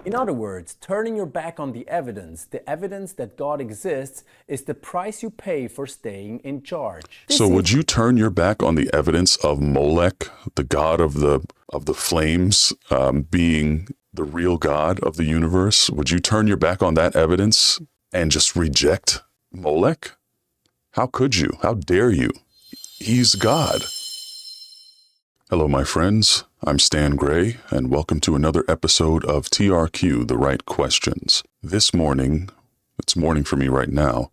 In other words, turning your back on the evidence that God exists, is the price you pay for staying in charge. So would you turn your back on the evidence of Molech, the god of the flames, being the real God of the universe? Would you turn your back on that evidence and just reject Molech? How could you? How dare you? He's God. Hello, my friends. I'm Stan Gray, and welcome to another episode of TRQ, The Right Questions. This morning, it's morning for me right now,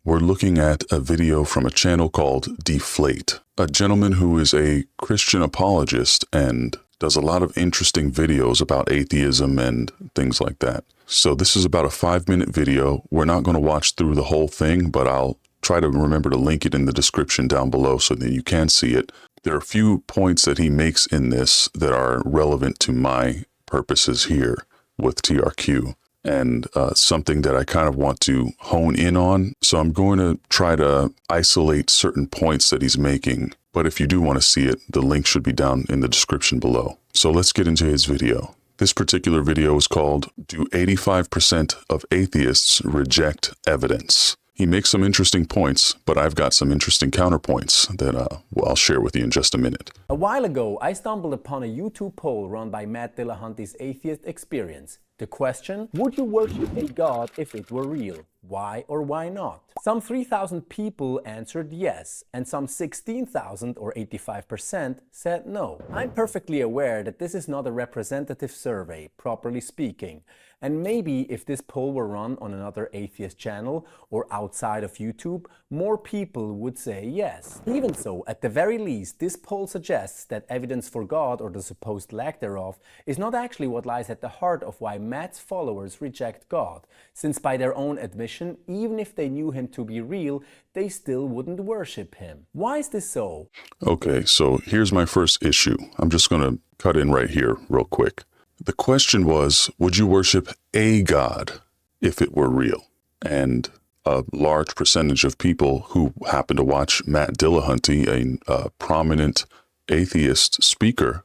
we're looking at a video from a channel called Deflate, a gentleman who is a Christian apologist and does a lot of interesting videos about atheism and things like that. So this is about a 5-minute video. We're not going to watch through the whole thing, but I'll try to remember to link it in the description down below so that you can see it. There are a few points that he makes in this that are relevant to my purposes here with TRQ, and something that I kind of want to hone in on. So I'm going to try to isolate certain points that he's making. But if you do want to see it, the link should be down in the description below. So let's get into his video. This particular video is called, "Do 85% of Atheists Reject Evidence?" He makes some interesting points, but I've got some interesting counterpoints that I'll share with you in just a minute. A while ago, I stumbled upon a YouTube poll run by Matt Dillahunty's Atheist Experience. The question: would you worship a god if it were real? Why or why not? Some 3,000 people answered yes, and some 16,000 or 85% said no. I'm perfectly aware that this is not a representative survey, properly speaking. And maybe if this poll were run on another atheist channel or outside of YouTube, more people would say yes. Even so, at the very least, this poll suggests that evidence for God, or the supposed lack thereof, is not actually what lies at the heart of why Matt's followers reject God, since by their own admission, even if they knew him to be real, they still wouldn't worship him. Why is this so? Okay, so here's my first issue. I'm just going to cut in right here real quick. The question was, would you worship a god if it were real? And a large percentage of people who happen to watch Matt Dillahunty, a prominent atheist speaker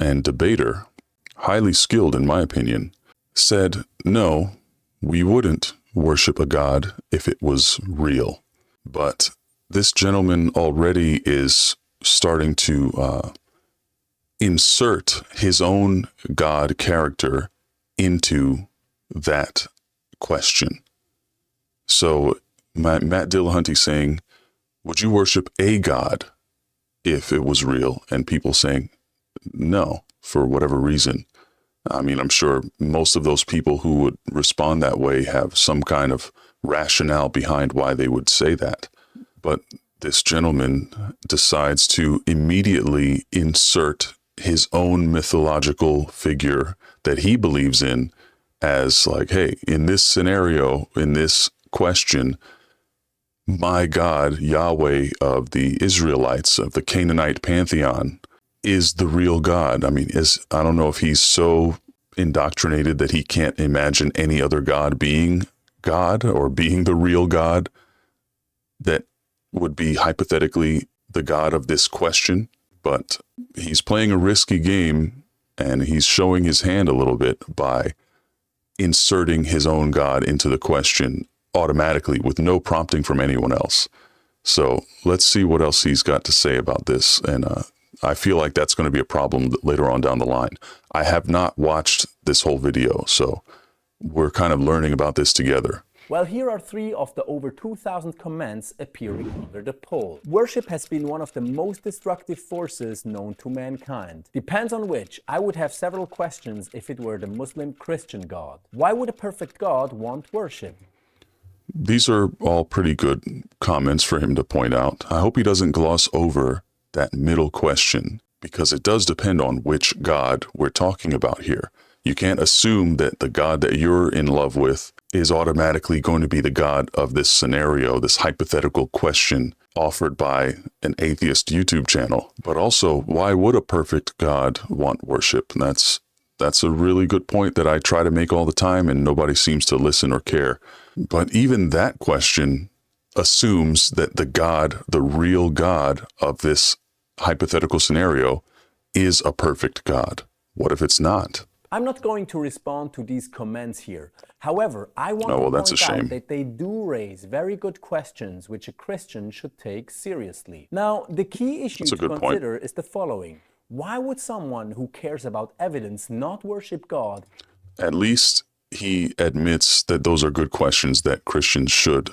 and debater, highly skilled in my opinion, said, no, we wouldn't worship a god if it was real. But this gentleman already is starting to insert his own God character into that question. So Matt Dillahunty saying, would you worship a God if it was real? And people saying, no, for whatever reason. I mean, I'm sure most of those people who would respond that way have some kind of rationale behind why they would say that. But this gentleman decides to immediately insert his own mythological figure that he believes in as like, hey, in this scenario, in this question, my God, Yahweh of the Israelites, of the Canaanite pantheon, is the real God. I mean, I don't know if he's so indoctrinated that he can't imagine any other God being God or being the real God that would be hypothetically the God of this question. But he's playing a risky game, and he's showing his hand a little bit by inserting his own God into the question automatically with no prompting from anyone else. So let's see what else he's got to say about this. And I feel like that's going to be a problem later on down the line. I have not watched this whole video, so we're kind of learning about this together. Well, here are 3 of the over 2,000 comments appearing under the poll. Worship has been one of the most destructive forces known to mankind. Depends on which. I would have several questions if it were the Muslim Christian God. Why would a perfect God want worship? These are all pretty good comments for him to point out. I hope he doesn't gloss over that middle question, because it does depend on which God we're talking about here. You can't assume that the God that you're in love with is automatically going to be the God of this scenario, this hypothetical question offered by an atheist YouTube channel. But also, why would a perfect God want worship? And that's a really good point that I try to make all the time, and nobody seems to listen or care. But even that question assumes that the God, the real God of this hypothetical scenario, is a perfect God. What if it's not? I'm not going to respond to these comments here. However, I want Oh, well, to that's a point out shame. that they do raise very good questions which a Christian should take seriously. Now, the key issue That's a to good point. consider is the following. Why would someone who cares about evidence not worship God? At least he admits that those are good questions that Christians should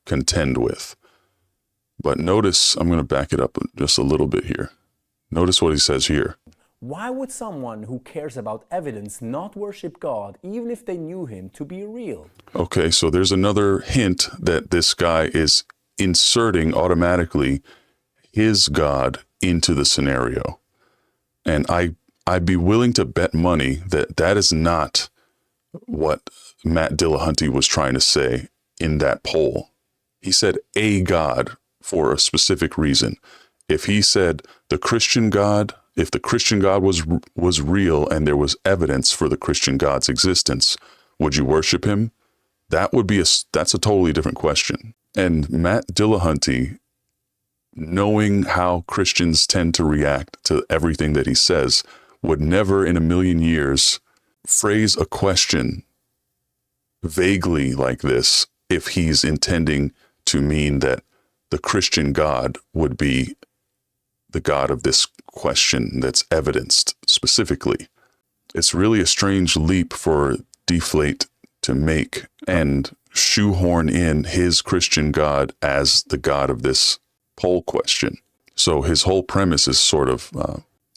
contend with. But notice, I'm going to back it up just a little bit here. Notice what he says here. Why would someone who cares about evidence not worship God even if they knew him to be real? Okay, so there's another hint that this guy is inserting automatically his God into the scenario. And I'd be willing to bet money that that is not what Matt Dillahunty was trying to say in that poll. He said a God for a specific reason. If he said the Christian God, if the Christian God was real and there was evidence for the Christian God's existence, would you worship him? That's a totally different question. And Matt Dillahunty, knowing how Christians tend to react to everything that he says, would never in a million years phrase a question vaguely like this if he's intending to mean that the Christian God would be the God of this question that's evidenced specifically. It's really a strange leap for Deflate to make and shoehorn in his Christian God as the God of this poll question. So his whole premise is sort of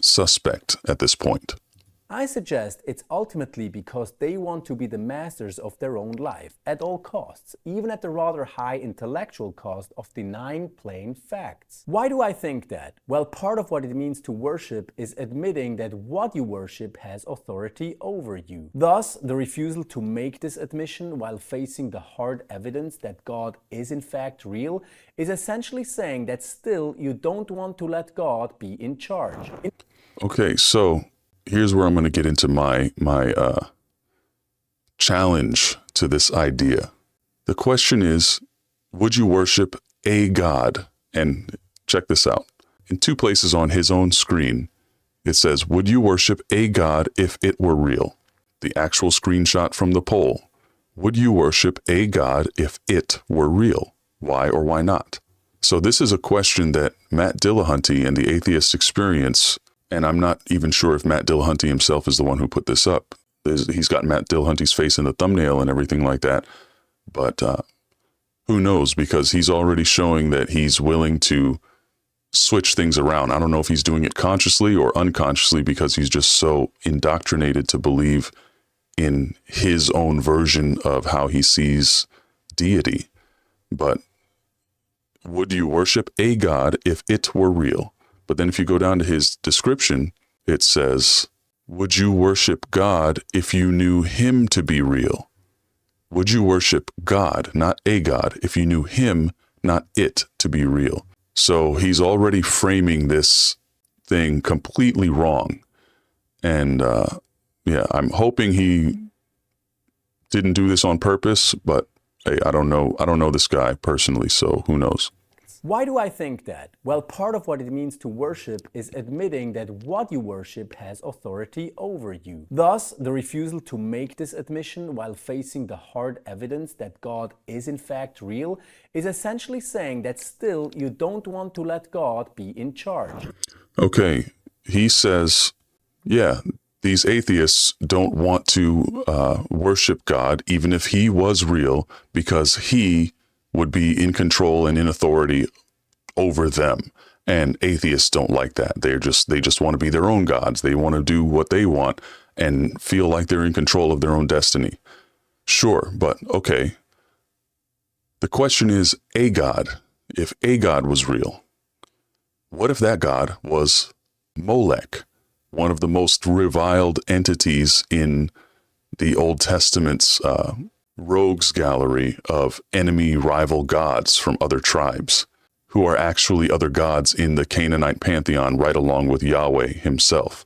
suspect at this point. I suggest it's ultimately because they want to be the masters of their own life at all costs, even at the rather high intellectual cost of denying plain facts. Why do I think that? Well, part of what it means to worship is admitting that what you worship has authority over you. Thus, the refusal to make this admission while facing the hard evidence that God is in fact real is essentially saying that still you don't want to let God be in charge. Okay, so here's where I'm going to get into my challenge to this idea. The question is, would you worship a God? And check this out. In two places on his own screen, it says, would you worship a God if it were real? The actual screenshot from the poll. Would you worship a God if it were real? Why or why not? So this is a question that Matt Dillahunty and the Atheist Experience, and I'm not even sure if Matt Dillahunty himself is the one who put this up. He's got Matt Dillahunty's face in the thumbnail and everything like that. But who knows? Because he's already showing that he's willing to switch things around. I don't know if he's doing it consciously or unconsciously because he's just so indoctrinated to believe in his own version of how he sees deity. But would you worship a God if it were real? But then if you go down to his description, it says, would you worship God if you knew him to be real? Would you worship God, not a God, if you knew him, not it, to be real? So he's already framing this thing completely wrong. And yeah, I'm hoping he didn't do this on purpose, but hey, I don't know this guy personally, so who knows? Why do I think that? Well, part of what it means to worship is admitting that what you worship has authority over you. Thus, the refusal to make this admission while facing the hard evidence that God is in fact real is essentially saying that still you don't want to let God be in charge. Okay, he says, yeah, these atheists don't want to worship God even if he was real because he would be in control and in authority over them. And atheists don't like that. They just want to be their own gods. They want to do what they want and feel like they're in control of their own destiny. Sure, but okay. The question is a God. If a God was real, what if that God was Molech, one of the most reviled entities in the Old Testament's rogues gallery of enemy rival gods from other tribes who are actually other gods in the Canaanite pantheon right along with Yahweh himself?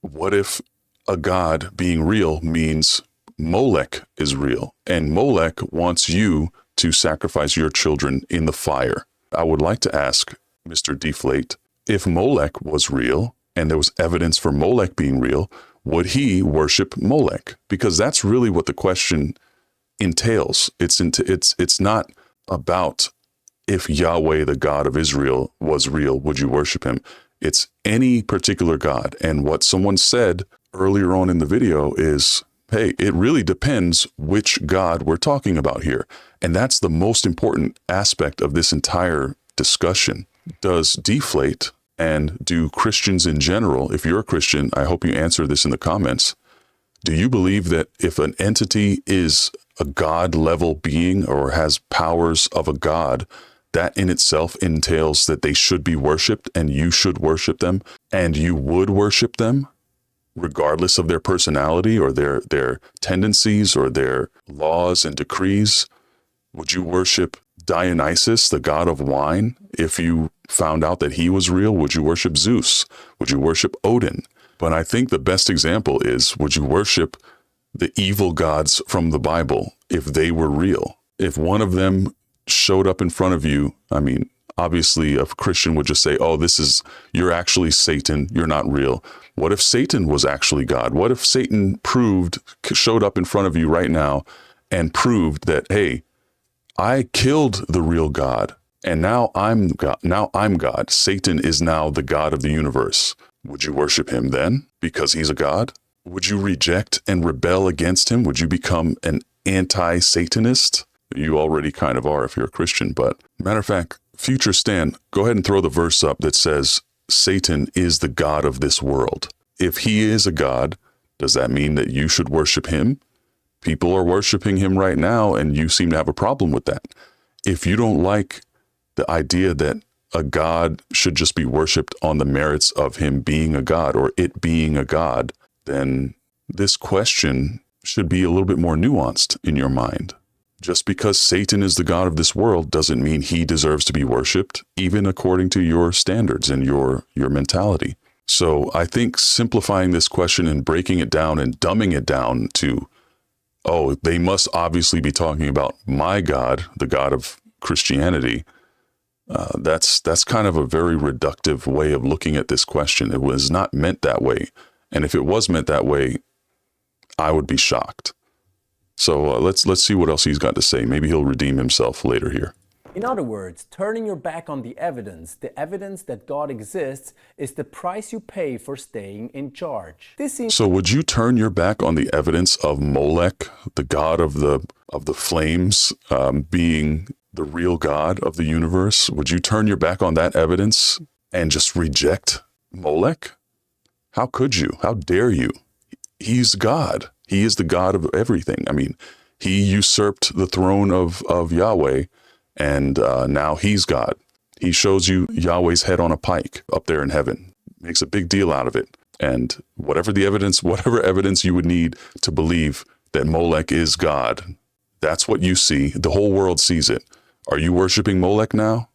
What if a god being real means Molech is real and Molech wants you to sacrifice your children in the fire? I would like to ask Mr. Deflate, if Molech was real and there was evidence for Molech being real, would he worship Molech? Because that's really what the question entails. It's not about if Yahweh, the God of Israel, was real, would you worship him? It's any particular God. And what someone said earlier on in the video is, hey, it really depends which God we're talking about here. And that's the most important aspect of this entire discussion. Does deflate, and do Christians in general, if you're a Christian, I hope you answer this in the comments. Do you believe that if an entity is a God level being or has powers of a God, that in itself entails that they should be worshiped and you should worship them and you would worship them regardless of their personality or their tendencies or their laws and decrees? Would you worship Dionysus, the god of wine, if you found out that he was real? Would you worship Zeus? Would you worship Odin? But I think the best example is, would you worship the evil gods from the Bible if they were real? If one of them showed up in front of you, I mean, obviously a Christian would just say, oh, you're actually Satan, you're not real. What if Satan was actually God? What if Satan showed up in front of you right now and proved that, hey, I killed the real God, and now I'm God. Now I'm God. Satan is now the God of the universe. Would you worship him then because he's a God? Would you reject and rebel against him? Would you become an anti-Satanist? You already kind of are if you're a Christian, but matter of fact, future Stan, go ahead and throw the verse up that says Satan is the God of this world. If he is a God, does that mean that you should worship him? People are worshiping him right now, and you seem to have a problem with that. If you don't like the idea that a God should just be worshiped on the merits of him being a God or it being a God, then this question should be a little bit more nuanced in your mind. Just because Satan is the God of this world doesn't mean he deserves to be worshiped, even according to your standards and your mentality. So I think simplifying this question and breaking it down and dumbing it down to, oh, they must obviously be talking about my God, the God of Christianity. That's kind of a very reductive way of looking at this question. It was not meant that way. And if it was meant that way, I would be shocked. So let's see what else he's got to say. Maybe he'll redeem himself later here. In other words, turning your back on the evidence that God exists, is the price you pay for staying in charge. So would you turn your back on the evidence of Molech, the god of the flames, being the real God of the universe? Would you turn your back on that evidence and just reject Molech? How could you? How dare you? He's God. He is the God of everything. I mean, he usurped the throne of Yahweh, and now he's God. He shows you Yahweh's head on a pike up there in heaven, makes a big deal out of it. And whatever evidence you would need to believe that Molech is God, that's what you see. The whole world sees it. Are you worshiping Molech now?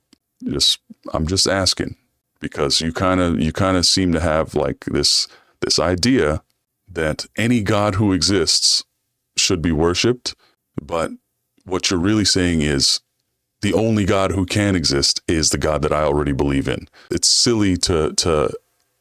I'm just asking, because you kind of seem to have like this idea that any God who exists should be worshipped. But what you're really saying is the only God who can exist is the God that I already believe in. It's silly to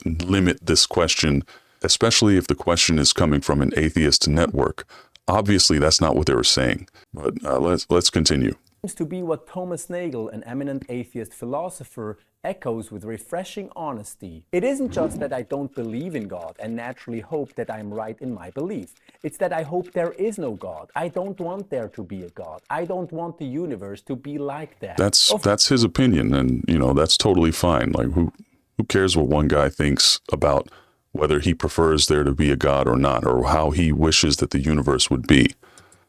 limit this question, especially if the question is coming from an atheist network. Obviously, that's not what they were saying. But let's continue. Seems to be what Thomas Nagel, an eminent atheist philosopher, echoes with refreshing honesty. It isn't just that I don't believe in God and naturally hope that I'm right in my belief. It's that I hope there is no God. I don't want there to be a God. I don't want the universe to be like that. That's his opinion, and that's totally fine. Like who cares what one guy thinks about whether he prefers there to be a God or not, or how he wishes that the universe would be.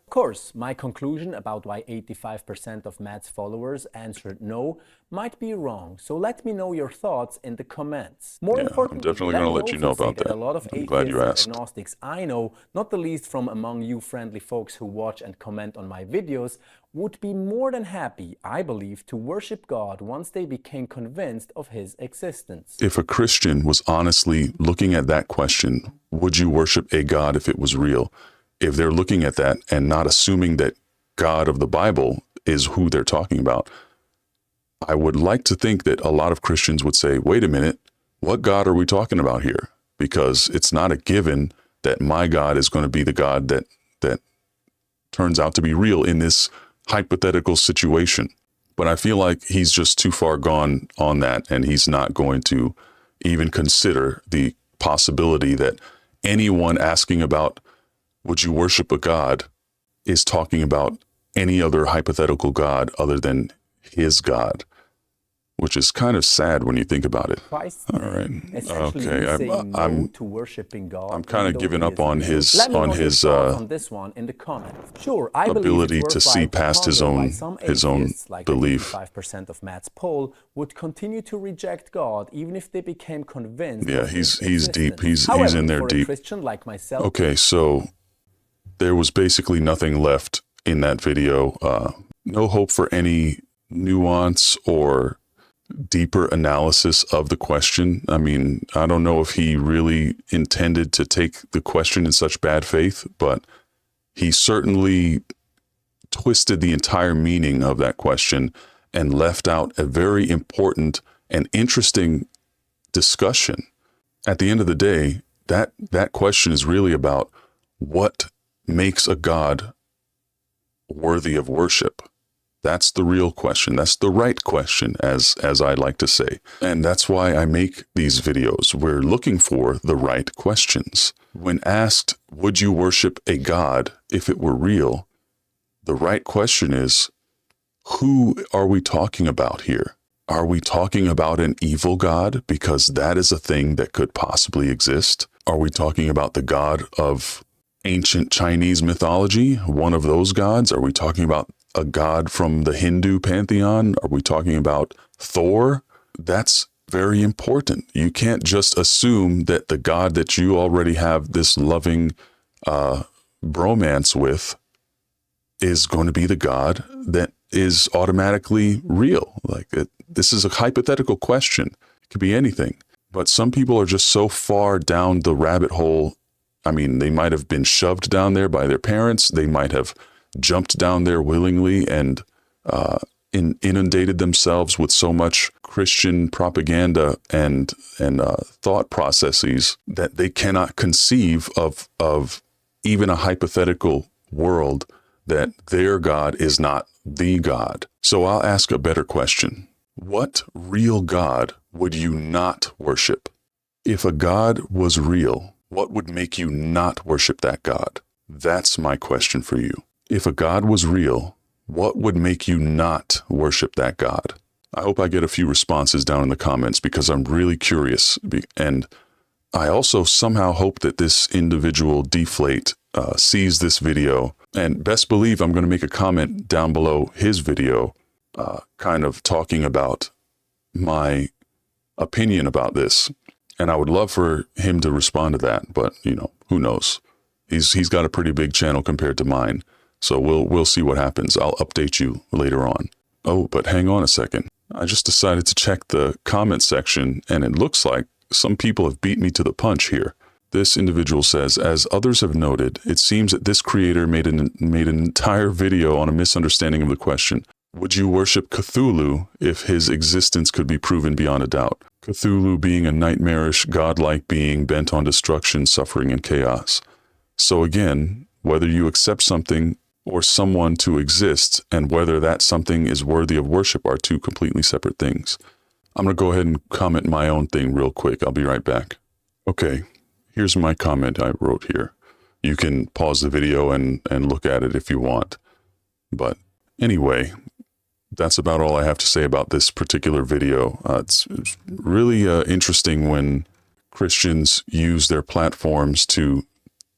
Of course, my conclusion about why 85% of Matt's followers answered no might be wrong, so let me know your thoughts in the comments. More importantly, I'm definitely going to let you know about that. A lot of I'm glad you asked. and agnostics I know, not the least from among you friendly folks who watch and comment on my videos, would be more than happy, I believe, to worship God once they became convinced of his existence. If a Christian was honestly looking at that question, would you worship a God if it was real? If they're looking at that and not assuming that God of the Bible is who they're talking about, I would like to think that a lot of Christians would say, wait a minute, what God are we talking about here? Because it's not a given that my God is going to be the God that turns out to be real in this hypothetical situation. But I feel like he's just too far gone on that, and he's not going to even consider the possibility that anyone asking about, would you worship a God, is talking about any other hypothetical God other than his God, which is kind of sad when you think about it. Christ's All name, right. essentially Okay. saying no I'm to worshiping God. I'm kind even of though giving he up is on real. his Let me know your his thoughts on this one in the comments. Sure, I believe ability it's to see worthwhile to past his ponder why own some his own atheists, like belief. the 85% of Matt's poll, would continue to reject God even if they became convinced Yeah, of his he's deep. existence. He's However, in there for a deep. Christian like myself, Okay, so there was basically nothing left in that video. No hope for any nuance or deeper analysis of the question. I mean, I don't know if he really intended to take the question in such bad faith, but he certainly twisted the entire meaning of that question and left out a very important and interesting discussion. At the end of the day, that question is really about what makes a God worthy of worship. That's the real question. That's the right question, as I like to say. And that's why I make these videos. We're looking for the right questions. When asked, would you worship a God if it were real? The right question is, who are we talking about here? Are we talking about an evil God? Because that is a thing that could possibly exist. Are we talking about the God of ancient Chinese mythology, one of those gods? Are we talking about a god from the Hindu pantheon? Are we talking about Thor? That's very important. You can't just assume that the God that you already have this loving bromance with is going to be the God that is automatically real. Like this is a hypothetical question. It could be anything. But some people are just so far down the rabbit hole. I mean, they might have been shoved down there by their parents. They might have jumped down there willingly and inundated themselves with so much Christian propaganda and thought processes that they cannot conceive of even a hypothetical world that their God is not the God. So I'll ask a better question. What real God would you not worship? If a God was real, what would make you not worship that God? That's my question for you. If a God was real, what would make you not worship that God? I hope I get a few responses down in the comments because I'm really curious. And I also somehow hope that this individual Deflate sees this video, and best believe I'm going to make a comment down below his video, kind of talking about my opinion about this. And I would love for him to respond to that, but who knows? He's got a pretty big channel compared to mine. So we'll see what happens. I'll update you later on. Oh, but hang on a second. I just decided to check the comment section, and it looks like some people have beat me to the punch here. This individual says, as others have noted, it seems that this creator made an entire video on a misunderstanding of the question. Would you worship Cthulhu if his existence could be proven beyond a doubt? Cthulhu being a nightmarish, godlike being bent on destruction, suffering, and chaos. So again, whether you accept something or someone to exist and whether that something is worthy of worship are two completely separate things. I'm going to go ahead and comment my own thing real quick. I'll be right back. Okay, here's my comment I wrote here. You can pause the video and look at it if you want. But anyway, that's about all I have to say about this particular video. It's really interesting when Christians use their platforms to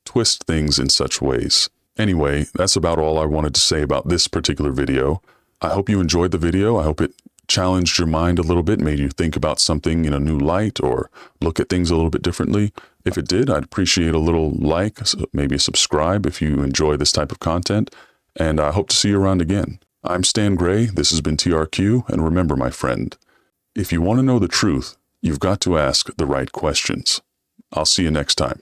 twist things in such ways. Anyway, that's about all I wanted to say about this particular video. I hope you enjoyed the video. I hope it challenged your mind a little bit, made you think about something in a new light or look at things a little bit differently. If it did, I'd appreciate a little like, maybe a subscribe if you enjoy this type of content, and I hope to see you around again. I'm Stan Gray, this has been TRQ, and remember, my friend, if you want to know the truth, you've got to ask the right questions. I'll see you next time.